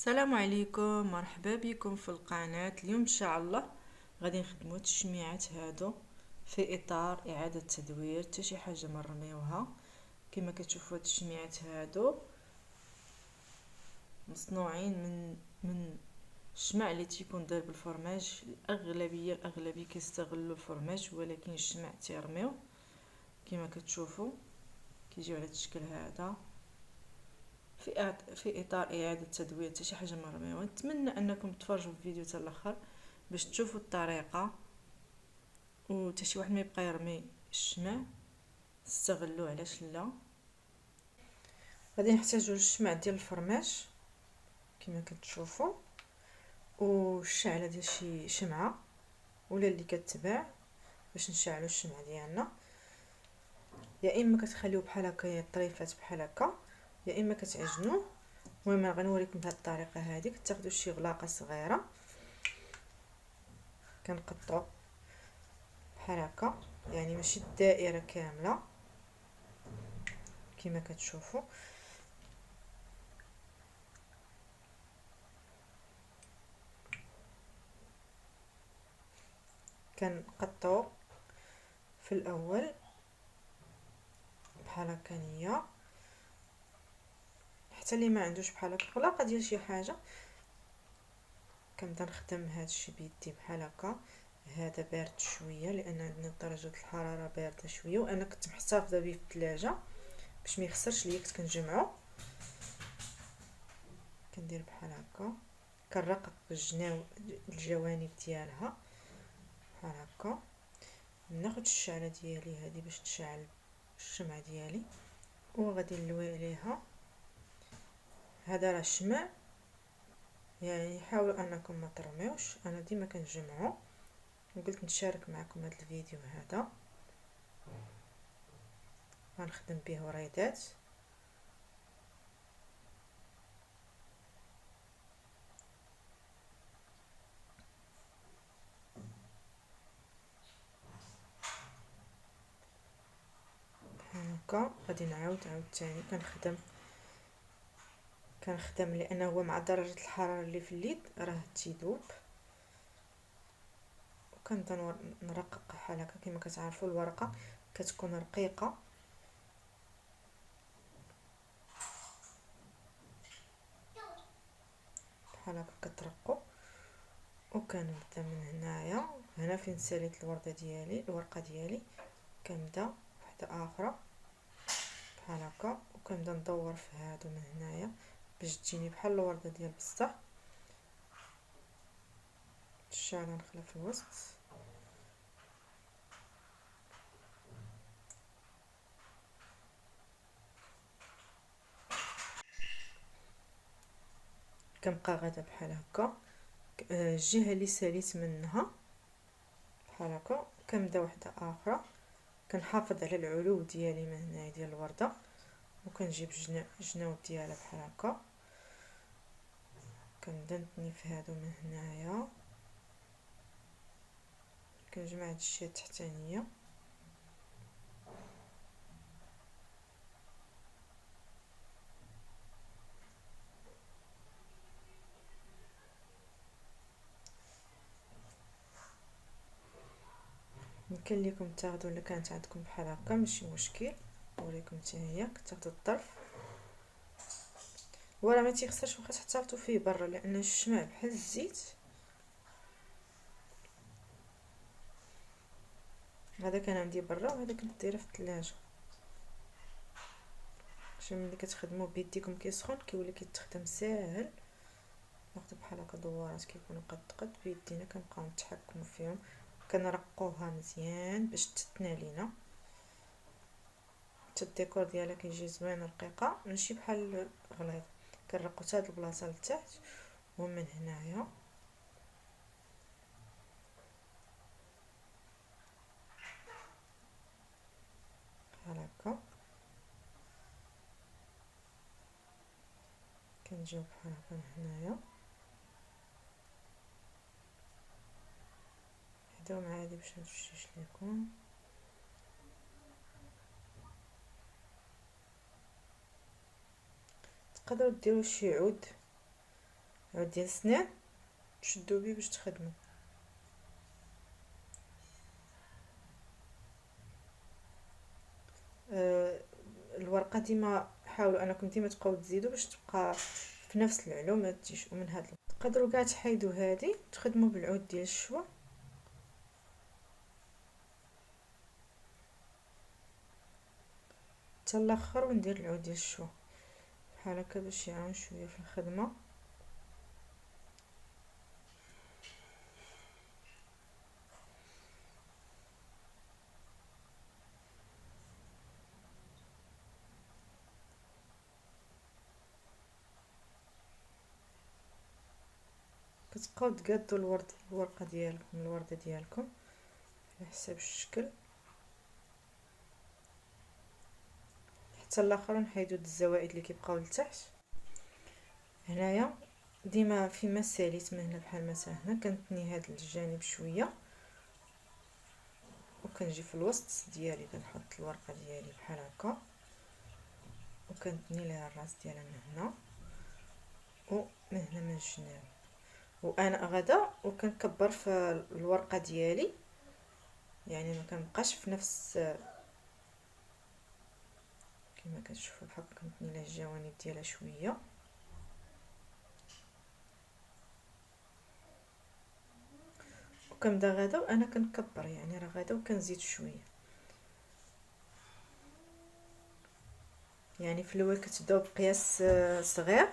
السلام عليكم، مرحبا بكم في القناة. اليوم ان شاء الله غادي نخدموا التشميعات هادو في اطار اعادة تدوير حتى شي حاجه ما نرميوها. كما كتشوفوا هاد التشميعات هادو مصنوعين من الشمع اللي تيكون داير بالفرماج. الاغلبيه كيستغلوا الفرماج، ولكن الشمع تيرميو. كما كتشوفوا كيجيو على الشكل هذا في اطار اعاده تدوير حتى شي حاجه مرميوه. نتمنى انكم تفرجوا الفيديو حتى الاخر باش تشوفوا الطريقه وتا شي واحد ما يبقى يرمي الشمع. استغلوا، علاش لا. غادي نحتاجوا الشمع ديال الفرماج كما كتشوفوا، والشعله ديال شي شمعه ولا اللي كتباع باش نشعلوا الشمع ديالنا. يا اما كتخليوه بحال هكا طريفات بحال هكا، يا اما كتعجنوه. المهم غنوريكم بهذه الطريقه هذه. كتاخذوا شي غلاقه صغيره كنقطعوا بحال هكا، يعني ماشي الدائره كامله كما كتشوفوا. كنقطعوا في الاول بحال هكا نيه، حتى اللي ما عندوش بحال هكا غلاقه ديال شي حاجه. كنبدا نخدم هذا الشيء بيدي بحال هكا. هذا بارد شويه لان عندنا درجه الحراره بارده شويه، وانا كنت محتفظه به في الثلاجه باش ما يخسرش ليا. كنت كنجمعو كندير بحال هكا، كنرقق الجوانب ديالها بحال هكا. ناخذ الشعله ديالي هذه باش نشعل الشمعه ديالي، وغادي نلوي عليها. هذا راه الشمع، يعني حاولوا انكم ما ترميوش. انا ديما كنجمعو وقلت نشارك معكم هذا الفيديو هذا. غنخدم به وريدات. هكا غادي نعاود ثاني كنخدم لانه هو مع درجه الحراره اللي في اليد راه تيذوب. وكنبدا نرقق بحال هكا. كما كتعرفوا الورقه كتكون رقيقه، بحال هكا كترقوا. وكنبدا من هنا فين ساليت الورقه ديالي كنبدا وحده اخرى بحال هكا، وكنبدا ندور في هادو من هنايا باش تجيني بحال الورده ديال بصح. الشعله نخلى في الوسط. كنبقى غادا بحال هكا. الجهه اللي ساليت منها بحال هكا كنبدا وحده اخرى. كنحافظ على العلو ديالي من هنايا ديال الورده، وكنجيب الجناوب ديالها بحال هكا. كنبدا نتني في هادو من هنايا. كنجمع هاد الشيء التحتانيه. يمكن لكم تاخذوا الا كانت عندكم بحال هكا ماشي مشكل. نوريكم حتى هي كتاخذوا الطرف. وراه ما تيخسرش واخا تحتفظوا فيه برا، لان الشمع بحال الزيت. هذا كان عندي برا وهذا كنت دايره في الثلاجه، باش ملي كتخدموا بيديكم كيسخن كيولي كيتخدم ساهل. ناخذ بحال هكا دوارات كيكونوا قد بيدينا، كنبقاو نتحكموا فيهم. كنرقوها مزيان باش تتنى لينا. حتى الديكور ديالها كيجي زوين رقيقه، ماشي بحال غليظ. كنرقو حتى هاد البلاصه لتحت ومن هنايا بحال هكا. كنجيو بحال هكا من هنايا. حداو معايا باش منفشيش ليكم. تقدروا ديروا شي عود عود ديال السنان تشدو بيه باش تخدمو. الورقه ديما حاولوا انكم ديما تبقاو تزيدوا باش تبقى في نفس العلو، ما تجيش من هاد. تقدروا كاع تحيدوا هادي تخدموا بالعود ديال الشوا حتى الاخر، وندير العود ديال الشوا بحال هكا باش يعاون شويه في الخدمه. كتبقاو تقادوا الورقه ديالكم، الورده ديالكم على حساب الشكل حتى الاخر، نحيدوا الزوائد اللي كيبقاو لتحت. هنايا ديما فيما ساليت من هنا بحال مثلا هنا كنتني هذا الجانب شويه، وكنجي في الوسط ديالي كنحط الورقه ديالي بحال هكا، وكنتني ليها الراس ديالها من هنا ومن هنا من الجناب. وانا غدا وكنكبر في الورقه ديالي، يعني ما كنبقاش في نفس كما كتشوفوا بحال كنتني لها الجوانب ديالها شويه. وكنبدا غدا وانا كنكبر، يعني راه غدا وكنزيد شويه. يعني في الاول كتبداو بقياس صغير،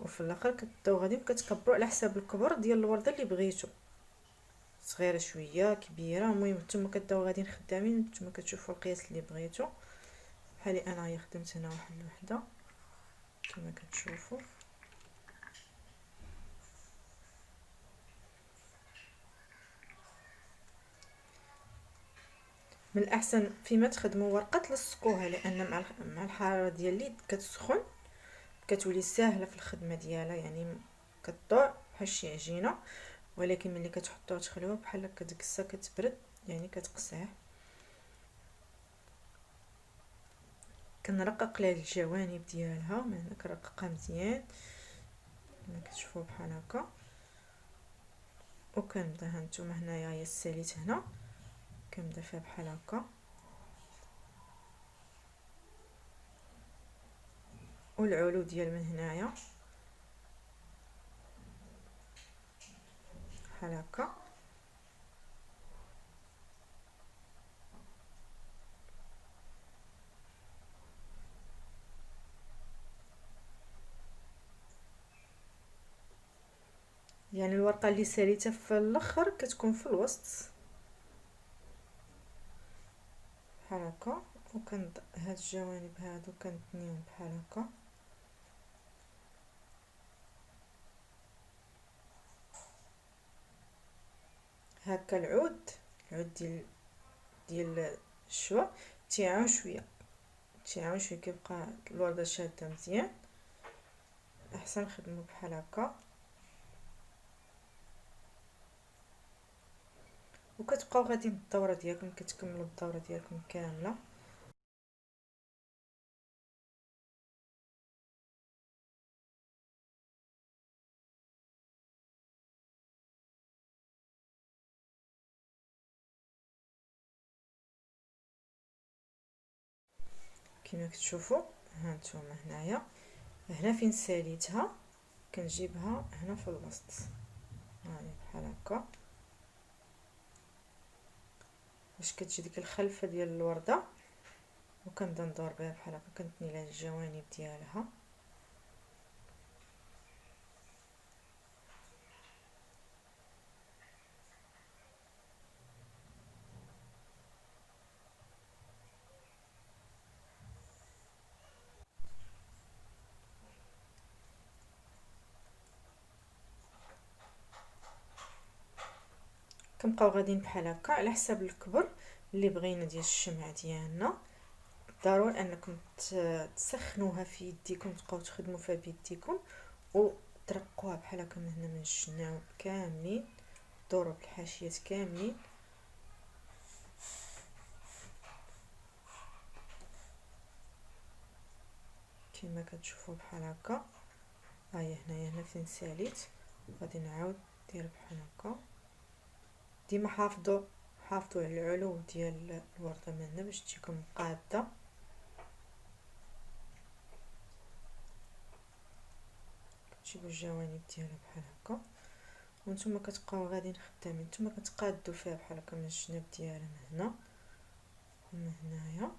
وفي الاخر كتبداو غادي كتكبروا على حساب الكبر ديال الورده اللي بغيتو، صغيره شويه كبيره. المهم نتوما كتبداو غادي خدامين، نتوما كتشوفوا القياس اللي بغيتو. بحال انا خدمت هنا واحد الوحده كما كتشوفوا. من الاحسن فيما تخدموا ورقه تلصقوها، لان مع الحراره ديال اليد كتسخن، كتولي ساهله في الخدمه ديالها، يعني كطوع بحال شي عجينه. ولكن ملي كتحطوها تخليوها بحال هكا تكسا كتبرد، يعني كتقصح. كنرقق لها الجوانب ديالها من هنا، كنرققها مزيان كما كتشوفوا بحال هكا. وكنبدا هانتوما هنايا هي الساليت هنا كنبدا فيها بحال هكا، والعلو ديال من هنايا بحال هكا. يعني الورقه اللي ساليتها في الاخر كتكون في الوسط بحال هكا. هاد الجوانب هادو كنتنيهم بحال هكا. هكا العود ديال الشوا تيعاون شويه، كيبقى الورده شاده مزيان. احسن نخدمو بحال هكا، وكتبقاو غادي بالدوره ديالكم، كتكملوا الدوره ديالكم كامله. كما كتشوفوا هانتوما هنايا، هنا فين ساليتها كنجيبها هنا في الوسط، هاهي بحال هكا، باش كتجي ديك الخلفه ديال الورده. وكنبدا ندور بها بحال هكا، كنتني لها الجوانب ديالها. كنبقاو غاديين بحال هكا على حساب الكبر اللي بغينا ديال الشمع ديالنا. ضروري انكم تسخنوها في يديكم، تبقاو تخدموا فيها بيديكم، وترقوها بحال هكا من هنا من الجناوب كاملين، دوروا بالحاشيات كاملين كما كتشوفوا بحال هكا. هاهي هنا فين ساليت غادي نعاود ندير بحال هكا. ديما حافظوا على العلو ديال الورده من هنا باش تجيكم قاده. كتجيبوا الجوانب ديالها بحال هكا وانتم كتبقاو غاديين خدامين. نتوما كتقادوا فيها بحال هكا من الجناب ديالها من هنا ومن هنايا.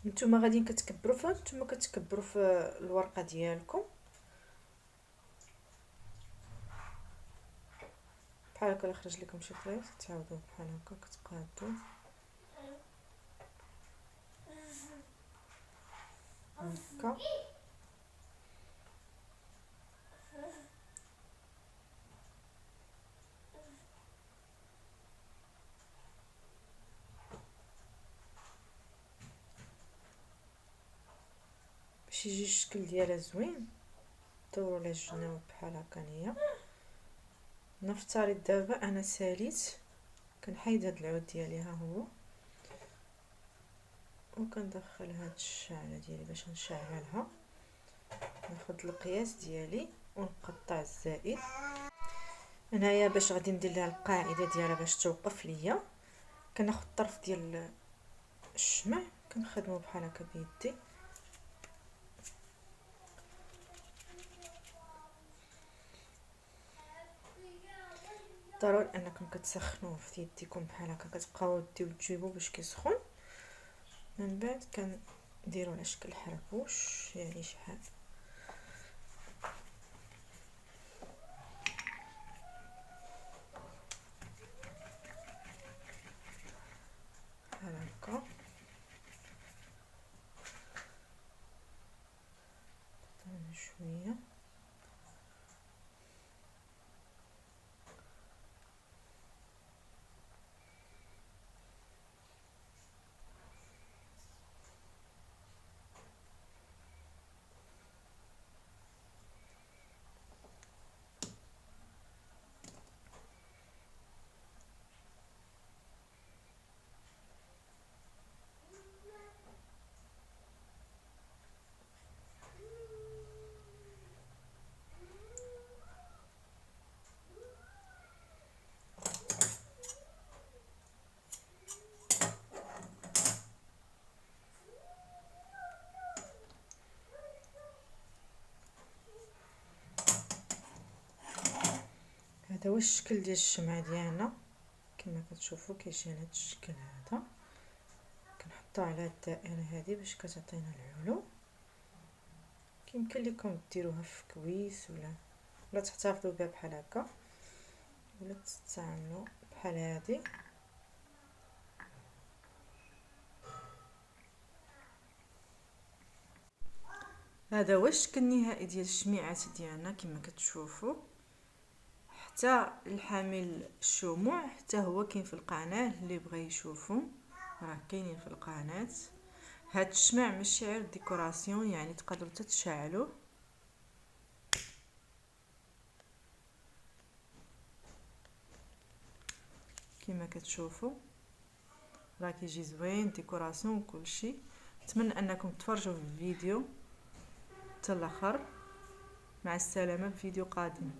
نتوما غاديين كتكبروا في الورقه ديالكم بحال هكا. يخرج لكم شي خيط تعاودوا بحال هكا كتقادوا هكا. باش يجي الشكل ديالها زوين دوروا على الجناوب بحال هكا. نيه نفترض دابا انا ساليت كنحيد هاد العود ديالي ها هو وكندخل هاد الشعله ديالي باش نشعلها. ناخذ القياس ديالي ونقطع الزائد هنايا باش غادي ندير لها القاعده ديالها باش توقف ليا. كناخذ الطرف ديال الشمع كنخدمو بحال هكا بيدي. ضروري انكم كتسخنوه في يديكم بحال هكا. كتبقاو ديو تجيبوه باش كيسخن. من بعد كنديروا على شكل حربوش يعني شحال بحال هكا. شويه هذا هو الشكل ديال الشمعة ديالنا. كما كتشوفوا كيجي هذا الشكل هذا. كنحطوه على الدائره هذه باش كتعطينا العلو. كيمكن لكم ديروها في كويس ولا تحتفظوا بها بحال هكا ولا تستعملوا بحال هذه. هذا هو الشكل النهائي ديال الشميعات ديالنا. كما كتشوفوا حتى الحامل الشموع حتى هو كاين في القناه. اللي بغى يشوفوا راه كاينين في القناه. هاد الشمع ماشي غير ديكوراسيون يعني تقدروا تتشعلوه كما كتشوفوا. راه كيجي زوين ديكوراسيون وكلشي. نتمنى انكم تفرجوا في الفيديو حتى الاخر. مع السلامه في فيديو قادم.